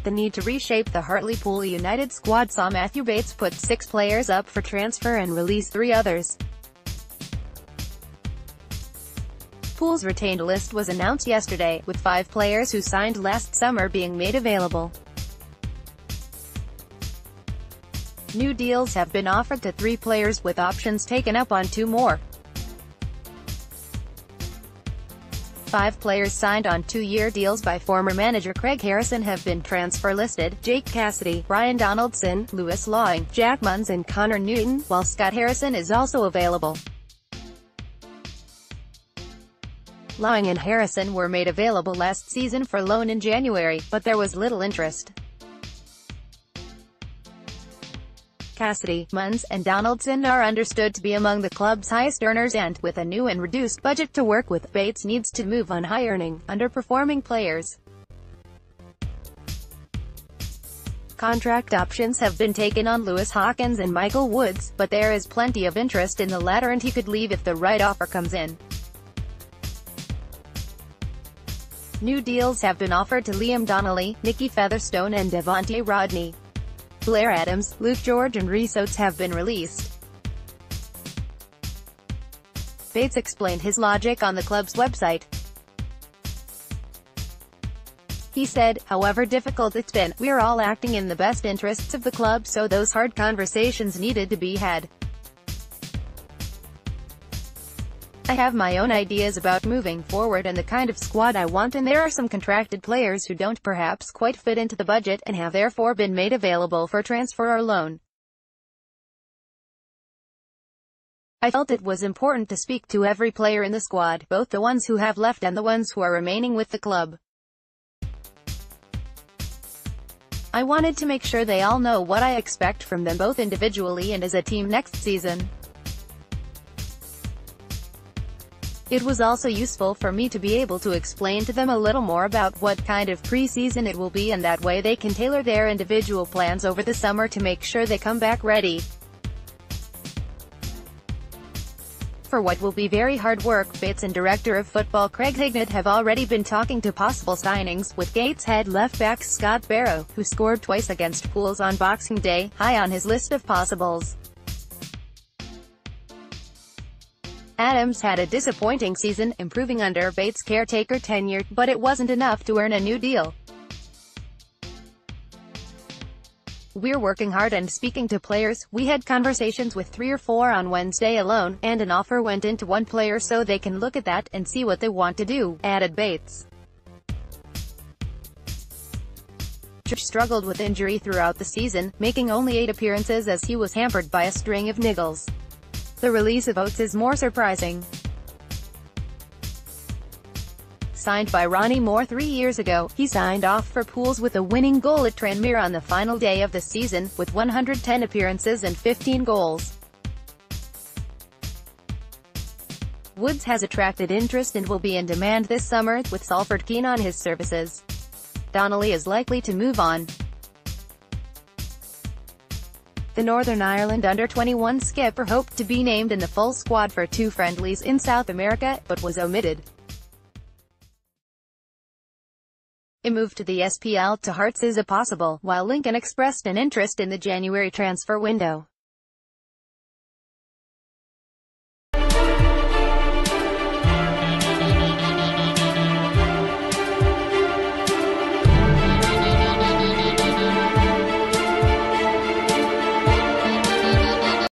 The need to reshape the Hartlepool United squad saw Matthew Bates put 6 players up for transfer and release 3 others. Pool's retained list was announced yesterday, with 5 players who signed last summer being made available. New deals have been offered to 3 players, with options taken up on 2 more. 5 players signed on 2-year deals by former manager Craig Harrison have been transfer-listed: Jake Cassidy, Brian Donaldson, Lewis Laing, Jack Munns and Connor Newton, while Scott Harrison is also available. Laing and Harrison were made available last season for loan in January, but there was little interest. Cassidy, Munns, and Donaldson are understood to be among the club's highest earners, and, with a new and reduced budget to work with, Bates needs to move on high-earning, underperforming players. Contract options have been taken on Lewis Hawkins and Michael Woods, but there is plenty of interest in the latter and he could leave if the right offer comes in. New deals have been offered to Liam Donnelly, Nicky Featherstone and Devontae Rodney. Blair Adams, Luke George and Rhys Oates have been released. Bates explained his logic on the club's website. He said, "However difficult it's been, we're all acting in the best interests of the club, so those hard conversations needed to be had. I have my own ideas about moving forward and the kind of squad I want, and there are some contracted players who don't perhaps quite fit into the budget, and have therefore been made available for transfer or loan. I felt it was important to speak to every player in the squad, both the ones who have left and the ones who are remaining with the club. I wanted to make sure they all know what I expect from them both individually and as a team next season. It was also useful for me to be able to explain to them a little more about what kind of pre-season it will be, and that way they can tailor their individual plans over the summer to make sure they come back ready for what will be very hard work." Bates and Director of Football Craig Hignett have already been talking to possible signings, with Gateshead left-back Scott Barrow, who scored twice against Pools on Boxing Day, high on his list of possibles. Adams had a disappointing season, improving under Bates' caretaker tenure, but it wasn't enough to earn a new deal. "We're working hard and speaking to players. We had conversations with 3 or 4 on Wednesday alone, and an offer went into 1 player so they can look at that and see what they want to do," added Bates. George struggled with injury throughout the season, making only 8 appearances as he was hampered by a string of niggles. The release of Oates is more surprising. Signed by Ronnie Moore 3 years ago, he signed off for Pools with a winning goal at Tranmere on the final day of the season, with 110 appearances and 15 goals. Woods has attracted interest and will be in demand this summer, with Salford keen on his services. Donnelly is likely to move on. The Northern Ireland under-21 skipper hoped to be named in the full squad for 2 friendlies in South America, but was omitted. A move to the SPL to Hearts is a possible, while Lincoln expressed an interest in the January transfer window.